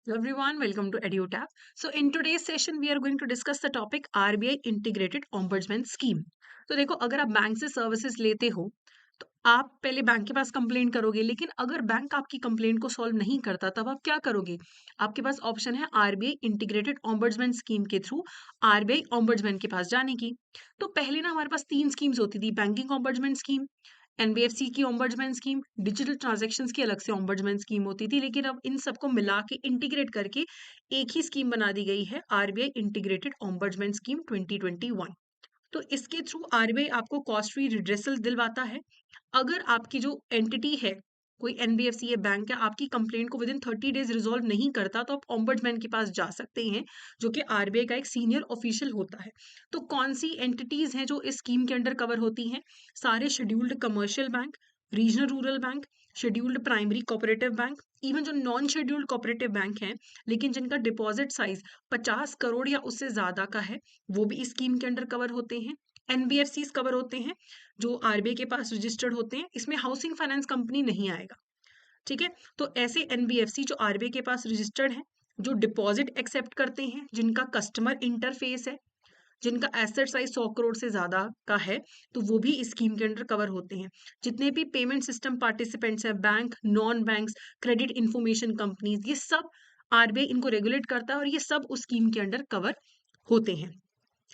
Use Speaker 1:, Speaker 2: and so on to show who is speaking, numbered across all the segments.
Speaker 1: Hello everyone, welcome to EduTap. So in today's session we are going to discuss the topic RBI Integrated Ombudsman Scheme. तो देखो, अगर आप bank से services लेते हो तो आप पहले बैंक के पास कंप्लेंट करोगे, लेकिन अगर बैंक आपकी कंप्लेंट को सॉल्व नहीं करता तब आप क्या करोगे? आपके पास ऑप्शन है आरबीआई इंटीग्रेटेड ऑम्बर्ड्समैन स्कीम के थ्रू आरबीआई ऑम्बर्ड्समैन के पास जाने की। तो पहले ना हमारे पास तीन स्कीम्स होती थी, बैंकिंग ऑम्बर्ड्समैन स्कीम, एनबीएफसी की ऑम्बर्ड्समैन स्कीम, डिजिटल ट्रांजैक्शंस की अलग से ऑम्बर्ड्समैन स्कीम होती थी, लेकिन अब इन सबको मिला के इंटीग्रेट करके एक ही स्कीम बना दी गई है, आरबीआई इंटीग्रेटेड ऑम्बर्ड्समैन स्कीम 2021। तो इसके थ्रू आरबीआई आपको कॉस्ट फ्री रिड्रेसल दिलवाता है। अगर आपकी जो एंटिटी है, कोई एनबीएफसी या बैंक है, आपकी कंप्लेंट को विद इन 30 डेज रिजॉल्व नहीं करता तो आप ऑम्बर्ड्समैन के पास जा सकते हैं, जो कि आरबीआई का एक सीनियर ऑफिशियल होता है। तो कौन सी एंटिटीज हैं जो इस स्कीम के अंडर कवर होती हैं? सारे scheduled commercial bank, regional rural bank, scheduled primary cooperative bank, even जो नॉन शेड्यूल्ड कोऑपरेटिव बैंक हैं लेकिन जिनका डिपॉजिट साइज 50 करोड़ या उससे ज्यादा का है, वो भी इस स्कीम के अंडर कवर होते हैं। एनबीएफसीज कवर होते हैं जो आरबीआई के पास रजिस्टर्ड होते हैं, इसमें हाउसिंग फाइनेंस कंपनी नहीं आएगा। ठीक है, तो ऐसे एनबीएफसी जो आरबीआई के पास रजिस्टर्ड हैं, जो डिपॉजिट एक्सेप्ट करते हैं, जिनका कस्टमर इंटरफेस है, जिनका एसेट साइज 100 करोड़ से ज्यादा का है, तो वो भी इस स्कीम के अंडर कवर होते हैं। जितने भी पेमेंट सिस्टम पार्टिसिपेंट्स हैं, bank, non banks, credit information companies, ये सब आरबीआई इनको रेगुलेट करता है और ये सब उस स्कीम के अंडर कवर होते हैं।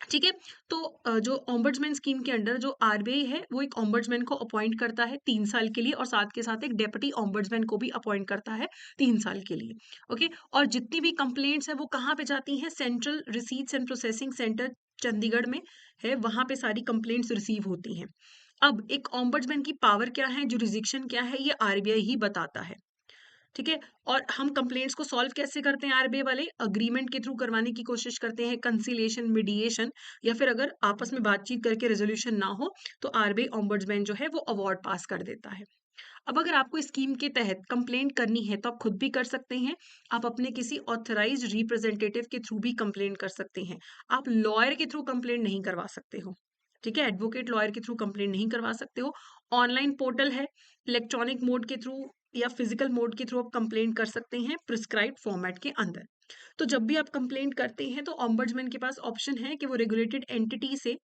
Speaker 1: ठीक है, तो जो ऑम्बर्ड्समैन स्कीम के अंडर जो आरबीआई है वो एक ऑम्बर्ड्समैन को अपॉइंट करता है 3 साल के लिए, और साथ के साथ एक डेप्यूटी ऑम्बर्ड्समैन को भी अपॉइंट करता है 3 साल के लिए। ओके, और जितनी भी कंप्लेंट्स है वो कहाँ पे जाती हैं? Central receipts and processing centre Chandigarh में है, वहां पे सारी कंप्लेंट्स रिसीव होती हैं। अब एक ऑम्बर्ड्समैन की पावर क्या है, जुरिसडिक्शन क्या है, ये आरबीआई ही बताता है। ठीक है, और हम कंप्लेंट्स को सॉल्व कैसे करते हैं? आरबीआई वाले अग्रीमेंट के थ्रू करवाने की कोशिश करते हैं, कंसिलिएशन, मीडिएशन, या फिर अगर आपस में बातचीत करके रेजोल्यूशन ना हो तो आरबीआई ऑम्बर्ड्समैन जो है वो अवार्ड पास कर देता है। अब अगर आपको स्कीम के तहत कंप्लेंट करनी है तो आप खुद भी कर सकते हैं, आप अपने किसी ऑथराइज्ड रिप्रेजेंटेटिव के थ्रू भी कंप्लेंट कर सकते हैं। आप लॉयर के थ्रू कंप्लेंट नहीं करवा सकते हो। ठीक है, एडवोकेट लॉयर के थ्रू कंप्लेंट नहीं करवा सकते हो। ऑनलाइन पोर्टल है, इलेक्ट्रॉनिक मोड के थ्रू या फिजिकल मोड के थ्रू आप कंप्लेंट कर सकते हैं प्रिस्क्राइब्ड फॉर्मेट के अंदर। तो जब भी आप कंप्लेंट करते हैं तो ऑम्बर्ड्समैन के पास ऑप्शन है कि वो रेगुलेटेड एंटिटी से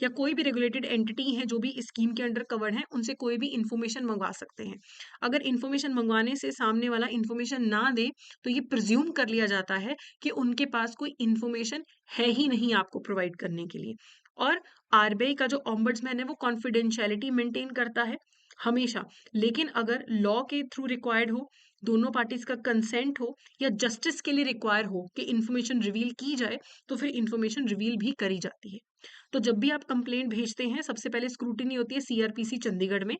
Speaker 1: या कोई भी रेगुलेटेड एंटिटी है जो भी इस स्कीम के अंडर कवर्ड है, उनसे कोई भी इंफॉर्मेशन मंगवा सकते हैं। अगर इंफॉर्मेशन मंगवाने से सामने वाला इंफॉर्मेशन ना दे तो ये प्रिज्यूम कर लिया जाता है कि उनके पास कोई इंफॉर्मेशन है ही नहीं आपको प्रोवाइड करने के लिए। और आरबीआई का जो ऑम्बर्ड्समैन है वो कॉन्फिडेंशियलिटी मेंटेन करता है हमेशा। लेकिन अगर लॉ के थ्रू रिक्वायर्ड हो, दोनों पार्टीज का कंसेंट हो, या जस्टिस के लिए रिक्वायर हो कि इंफॉर्मेशन रिवील की जाए, तो फिर इंफॉर्मेशन रिवील भी करी जाती है। तो जब भी आप कंप्लेंट भेजते हैं सबसे पहले स्क्रूटिनी होती है सीआरपीसी चंडीगढ़ में।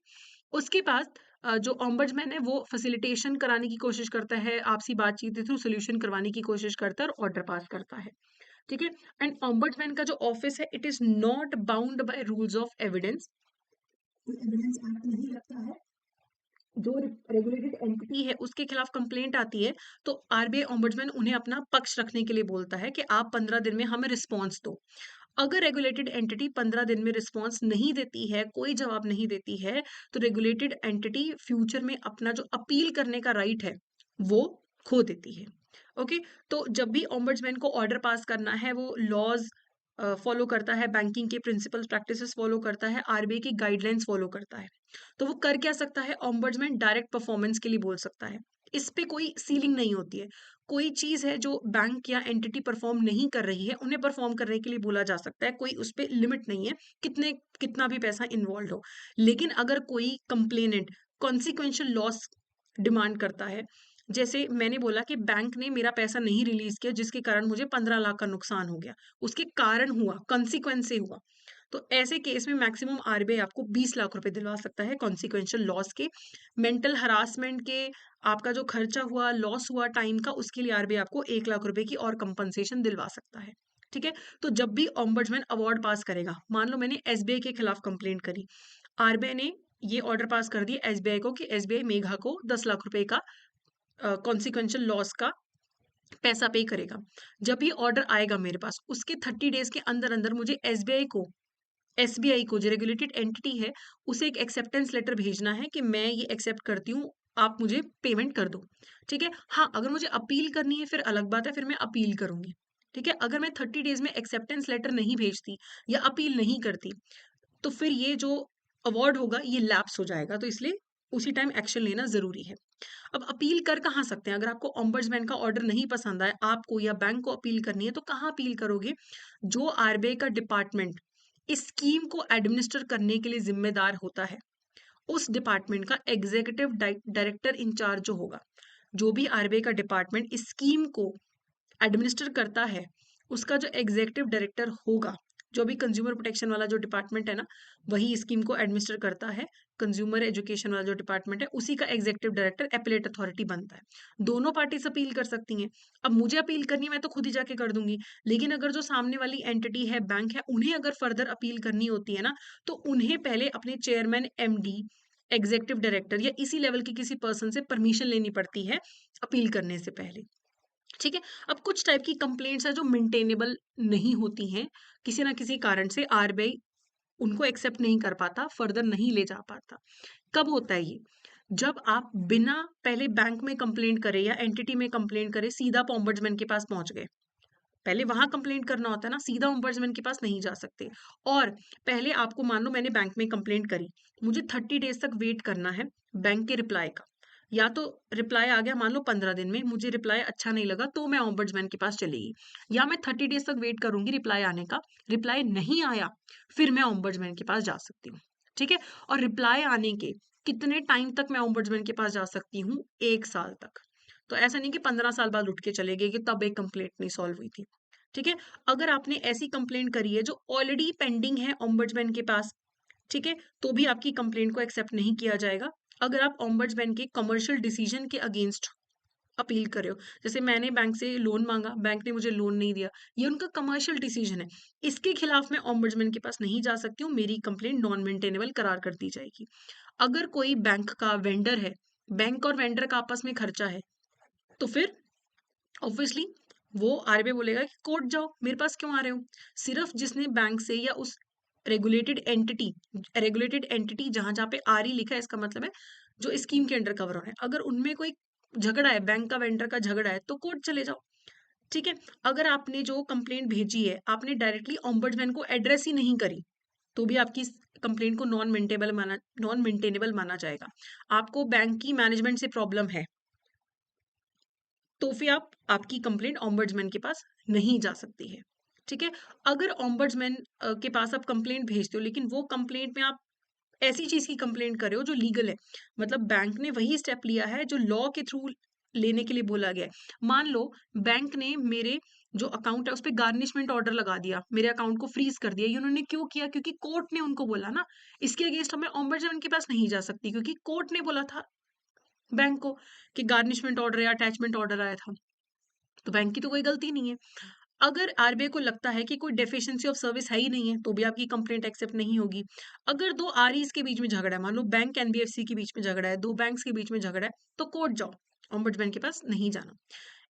Speaker 1: उसके बाद जो ऑम्बर्ड्समैन है वो फैसिलिटेशन कराने की कोशिश करता है, आपसी बातचीत के थ्रू सोल्यूशन करवाने की कोशिश करता है और ऑर्डर पास करता है। ठीक है, एंड ऑम्बर्ड्समैन का जो ऑफिस है it is not bound by rules of evidence. Evidence act नहीं रखता है। जो रेगुलेटेड एंटिटी है उसके खिलाफ कंप्लेंट आती है तो आरबीआई ओम्बड्समैन उन्हें अपना पक्ष रखने के लिए बोलता है कि आप 15 दिन में हमें रिस्पॉन्स दो। अगर रेगुलेटेड एंटिटी 15 दिन में रिस्पॉन्स नहीं देती है, कोई जवाब नहीं देती है, तो रेगुलेटेड एंटिटी फ्यूचर में अपना जो अपील करने का राइट है वो खो देती है। ओके, तो जब भी ओम्बड्समैन को ऑर्डर पास करना है वो लॉज फॉलो करता है, बैंकिंग के प्रिंसिपल्स प्रैक्टिसेस फॉलो करता है, आरबीआई की गाइडलाइंस फॉलो करता है। तो वो कर क्या सकता है? ऑम्बड्समैन डायरेक्ट परफॉर्मेंस के लिए बोल सकता है। इस पे कोई सीलिंग नहीं होती है। कोई चीज है जो बैंक या एंटिटी परफॉर्म नहीं कर रही है, उन्हें परफॉर्म करने के लिए बोला जा सकता है, कोई उस पे लिमिट नहीं है, कितने कितना भी पैसा इन्वॉल्व हो। लेकिन अगर कोई कंप्लेनेंट कॉन्सिक्वेंशियल लॉस डिमांड करता है, जैसे मैंने बोला कि बैंक ने मेरा पैसा नहीं रिलीज किया जिसके कारण मुझे 15 लाख का नुकसान हो गया, उसके कारण हुआ, कॉन्सिक्वेंस से हुआ, तो ऐसे केस में मैक्सिमम आरबीआई आपको 20 लाख रुपए दिलवा सकता है कॉन्सिक्वेंशियल लॉस के। मेंटल हरासमेंट के, आपका जो खर्चा हुआ, लॉस हुआ टाइम का, उसके लिए आरबीआई आपको 1 लाख रुपए की और कंपनसेशन दिलवा सकता है। ठीक है, तो जब भी ऑम्बड्समैन अवार्ड पास करेगा, मान लो मैंने एसबीआई के खिलाफ कंप्लेंट करी, आरबीआई ने ये ऑर्डर पास कर दिया एसबीआई को कि एसबीआई मेघा को 10 लाख रुपए का कॉन्सिक्वेंशियल लॉस का पैसा पे करेगा। जब ये ऑर्डर आएगा मेरे पास, उसके 30 डेज के अंदर अंदर मुझे एसबीआई को जो रेगुलेटेड एंटिटी है उसे एक एक्सेप्टेंस लेटर भेजना है कि मैं ये एक्सेप्ट करती हूँ आप मुझे पेमेंट कर दो। ठीक है, हाँ अगर मुझे अपील करनी है फिर अलग बात है, फिर मैं अपील करूंगी। ठीक है, अगर मैं 30 डेज में एक्सेप्टेंस लेटर नहीं भेजती या अपील नहीं करती तो फिर ये जो अवार्ड होगा ये लैप्स हो जाएगा, तो इसलिए उसी टाइम एक्शन लेना जरूरी है। अब अपील कर कहाँ सकते हैं? अगर आपको ऑम्बड्समैन का ऑर्डर नहीं पसंद आए, आपको या बैंक को अपील करनी है, तो कहाँ अपील करोगे? जो आरबीआई का डिपार्टमेंट इस स्कीम को एडमिनिस्टर करने के लिए जिम्मेदार होता है, उस डिपार्टमेंट का एग्जीक्यूटिव डायरेक्टर इंचार्ज जो होगा, जो भी आरबीआई का डिपार्टमेंट इस स्कीम को एडमिनिस्टर करता है, उसका जो एग्जीक्यूटिव डायरेक्टर होगा, जो भी कंज्यूमर प्रोटेक्शन वाला जो डिपार्टमेंट है ना, वही स्कीम को एडमिनिस्टर करता है। कंज्यूमर एजुकेशन वाला जो डिपार्टमेंट है, उसी का एग्जीक्यूटिव डायरेक्टर एपीलेट अथॉरिटी बनता है। दोनों पार्टीज अपील कर सकती हैं। अब मुझे अपील करनी है, मैं तो खुद ही जाके कर दूंगी, लेकिन अगर जो सामने वाली एंटिटी है, बैंक है, उन्हें अगर फर्दर अपील करनी होती है ना, तो उन्हें पहले अपने चेयरमैन, एमडी, एग्जीक्यूटिव डायरेक्टर या इसी लेवल के किसी पर्सन से परमिशन लेनी पड़ती है अपील करने से पहले। ठीक है, अब कुछ टाइप की कंप्लेंट्स है जो मेंटेनेबल नहीं होती हैं, किसी ना किसी कारण से आरबीआई उनको एक्सेप्ट नहीं कर पाता, फर्दर नहीं ले जा पाता। कब होता है ये? जब आप बिना पहले बैंक में कंप्लेंट करे या एंटिटी में कंप्लेंट करे सीधा ओम्बड्समैन के पास पहुंच गए। पहले वहां कंप्लेंट करना होता है ना, सीधा ओम्बड्समैन के पास नहीं जा सकते। और पहले आपको, मान लो मैंने बैंक में कंप्लेंट करी, मुझे 30 डेज तक वेट करना है बैंक के रिप्लाई का। या तो रिप्लाई आ गया मान लो 15 दिन में, मुझे रिप्लाई अच्छा नहीं लगा तो मैं ओम्बड्समैन के पास चलेगी, या मैं 30 डेज तक वेट करूंगी रिप्लाई आने का, रिप्लाई नहीं आया फिर मैं ओम्बड्समैन के पास जा सकती हूँ। ठीक है, और रिप्लाई आने के कितने टाइम तक मैं ओम्बड्समैन के पास जा सकती हूँ? 1 साल तक। तो ऐसा नहीं कि 15 साल बाद उठ के चले गए कि तब एक कंप्लेंट नहीं सॉल्व हुई थी। ठीक है, अगर आपने ऐसी कंप्लेंट करी है जो ऑलरेडी पेंडिंग है ओम्बड्समैन के पास, ठीक है, तो भी आपकी कंप्लेंट को एक्सेप्ट नहीं किया जाएगा। अगर आप ओम्बड्समैन के कमर्शियल डिसीजन के अगेंस्ट अपील कर रहे हो, जैसे मैंने बैंक से लोन मांगा, बैंक ने मुझे लोन नहीं दिया, ये उनका कमर्शियल डिसीजन है, इसके खिलाफ मैं ओम्बड्समैन के पास नहीं जा सकती हूँ, मेरी कंप्लेंट नॉन मेंटेनेबल करार कर दी जाएगी। अगर कोई बैंक का वेंडर है, बैंक और वेंडर का आपस में खर्चा है, तो फिर ऑब्वियसली वो आरबीआई बोलेगा कि कोर्ट जाओ, मेरे पास क्यों आ रहे हो? सिर्फ जिसने बैंक से या उस रेगुलेटेड एंटिटी जहां जहां पे आर ही लिखा है, इसका मतलब है जो स्कीम के अंडर कवर हो रहा है, अगर उनमें कोई झगड़ा है, बैंक का वेंडर का झगड़ा है, तो कोर्ट चले जाओ। ठीक है, अगर आपने जो कंप्लेंट भेजी है आपने डायरेक्टली ओम्बड्समैन को एड्रेस ही नहीं करी, तो भी आपकी कंप्लेंट को नॉन मेंटेनेबल माना जाएगा। आपको बैंक की मैनेजमेंट से प्रॉब्लम है, तो फिर आप आपकी कंप्लेंट ओम्बड्समैन के पास नहीं जा सकती है। ठीक है, अगर ओम्बड्समैन के पास आप कंप्लेंट भेजते हो, लेकिन वो कंप्लेंट में आप ऐसी चीज की कंप्लेंट कर रहे हो जो लीगल है, मतलब बैंक ने वही स्टेप लिया है जो लॉ के थ्रू लेने के लिए बोला गया है। मान लो बैंक ने मेरे जो अकाउंट है उस पर गार्निशमेंट ऑर्डर लगा दिया, मेरे अकाउंट को फ्रीज कर दिया, ये उन्होंने क्यों किया? क्योंकि कोर्ट ने उनको बोला ना। इसके अगेंस्ट मैं ओम्बड्समैन के पास नहीं जा सकती, क्योंकि कोर्ट ने बोला था बैंक को कि गार्निशमेंट ऑर्डर या अटैचमेंट ऑर्डर आया था, तो बैंक की तो कोई गलती नहीं है। अगर आरबीआई को लगता है कि कोई डेफिशिएंसी ऑफ सर्विस है ही नहीं है, तो भी आपकी कंप्लेंट एक्सेप्ट नहीं होगी। अगर दो आरईज के बीच में झगड़ा है, मान लो बैंक एनबीएफसी के बीच में झगड़ा है, दो बैंक्स के बीच में झगड़ा है, तो कोर्ट जाओ, ओम्बड्समैन के पास नहीं जाना।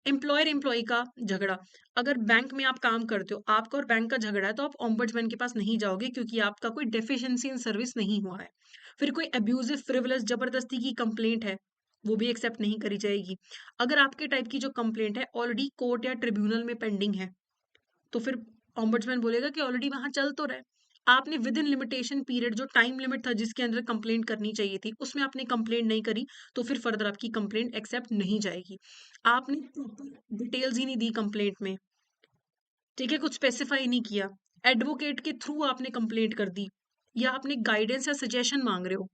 Speaker 1: एम्प्लॉयर एम्प्लॉय का झगड़ा, अगर बैंक में आप काम करते हो, आपका और बैंक का झगड़ा है, तो आप ओम्बड्समैन के पास नहीं जाओगे, क्योंकि आपका कोई डेफिशिएंसी इन सर्विस नहीं हुआ है। फिर कोई अब्यूजिव फ्रिवलस जबरदस्ती की कंप्लेंट है, वो भी एक्सेप्ट नहीं करी जाएगी। अगर आपके टाइप की जो कंप्लेंट है ऑलरेडी कोर्ट या ट्रिब्यूनल में पेंडिंग है, तो फिर ओम्बड्समैन बोलेगा कि ऑलरेडी वहां चल तो रहा है, आपने विद इन लिमिटेशन पीरियड, जो टाइम लिमिट था जिसके अंदर कंप्लेंट करनी चाहिए थी, उसमें आपने कंप्लेंट नहीं करी, तो फिर फर्दर आपकी कंप्लेंट एक्सेप्ट नहीं जाएगी। आपने डिटेल्स ही नहीं दी कंप्लेंट में, ठीक है, कुछ स्पेसिफाई नहीं किया, एडवोकेट के थ्रू आपने कंप्लेंट कर दी, या आपने गाइडेंस या सजेशन मांग रहे हो,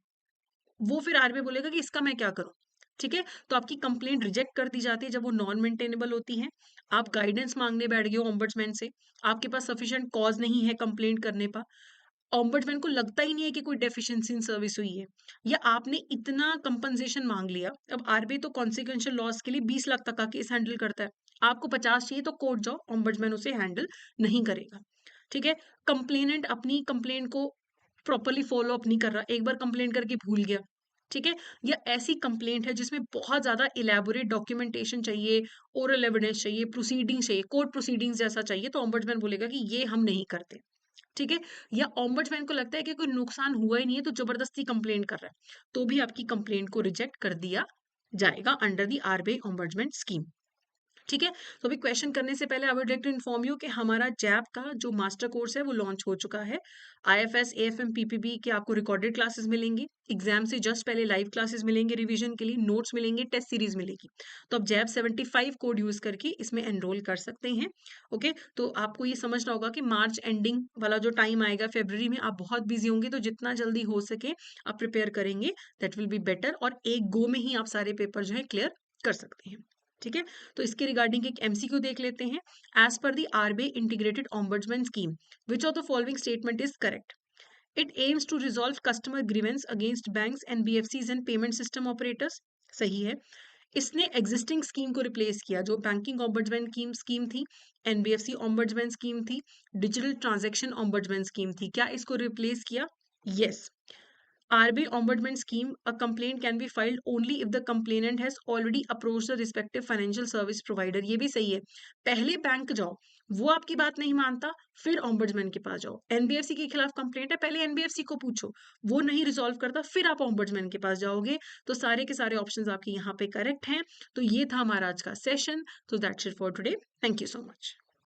Speaker 1: वो फिर आरबीआई बोलेगा कि इसका मैं क्या करूं। ठीक है, तो आपकी कंप्लेंट रिजेक्ट कर दी जाती है जब वो नॉन मेंटेनेबल होती है। आप गाइडेंस मांगने बैठ गए हो ओम्बड्समैन से, आपके पास सफिशिएंट कॉज नहीं है कंप्लेंट करने का, ओम्बड्समैन को लगता ही नहीं है कि कोई डेफिशिएंसी इन सर्विस हुई है, या आपने इतना कंपनसेशन मांग लिया। अब आरबीआई तो कॉन्सिक्वेंशियल लॉस के लिए 20 लाख तक का केस हैंडल करता है, आपको 50 चाहिए तो कोर्ट जाओ, ओम्बड्समैन उसे हैंडल नहीं करेगा। ठीक है, कंप्लेनेंट अपनी कंप्लेंट को प्रॉपरली फॉलो अप नहीं कर रहा, एक बार कंप्लेंट करके भूल गया, ठीक है, या ऐसी कंप्लेंट है जिसमें बहुत ज्यादा इलेबोरेट डॉक्यूमेंटेशन चाहिए, ओरल एविडेंस चाहिए, प्रोसीडिंग चाहिए, कोर्ट प्रोसीडिंग्स जैसा चाहिए, तो ओम्बड्समैन बोलेगा कि ये हम नहीं करते। ठीक है, या ओम्बड्समैन को लगता है कि कोई नुकसान हुआ ही नहीं है तो जबरदस्ती कंप्लेंट कर रहा है, तो भी आपकी कंप्लेंट को रिजेक्ट कर दिया जाएगा under the RBI ombudsman scheme. ठीक है। तो अभी क्वेश्चन करने से पहले I would like to inform you कि हमारा जैप का जो मास्टर कोर्स है वो लॉन्च हो चुका है। आईएफएस एएफएम पीपीबी के आपको रिकॉर्डेड क्लासेस मिलेंगी, एग्जाम से जस्ट पहले लाइव क्लासेस मिलेंगे, रिवीजन के लिए नोट्स मिलेंगे, टेस्ट सीरीज मिलेगी। तो आप जैप 75 कोड यूज करके इसमें एनरोल कर सकते हैं। ओके, तो आपको ये समझना होगा कि मार्च एंडिंग वाला जो टाइम आएगा फरवरी में आप बहुत बिजी होंगे, तो जितना जल्दी हो सके आप प्रिपेयर करेंगे, दैट विल बी बेटर, और एक गो में ही आप सारे पेपर जो है क्लियर कर सकते हैं। ठीक है, तो इसके रिगार्डिंग एक एमसीक्यू देख लेते हैं। As per the RBI integrated ombudsman scheme, which of the following statement is correct? It aims to resolve customer grievance against banks NBFCs and payment system operators. सही है। इसने एग्जिस्टिंग स्कीम को replace किया, जो banking ombudsman scheme थी, NBFC ombudsman scheme थी, digital transaction ombudsman scheme थी, क्या इसको रिप्लेस किया? Yes. RBI Ombudsman scheme, a complaint can be filed only if the complainant has already approached the respective financial service provider. ये भी सही है। पहले बैंक जाओ, वो आपकी बात नहीं मानता, फिर ombudsman के पास जाओ। एनबीएफसी के खिलाफ कंप्लेंट है, पहले एनबीएफसी को पूछो, वो नहीं रिजॉल्व करता, फिर आप ombudsman के पास जाओगे। तो सारे के सारे ऑप्शंस आपके यहाँ पे करेक्ट हैं। तो ये था हमारा आज का सेशन। तो that's it for today. Thank you so much.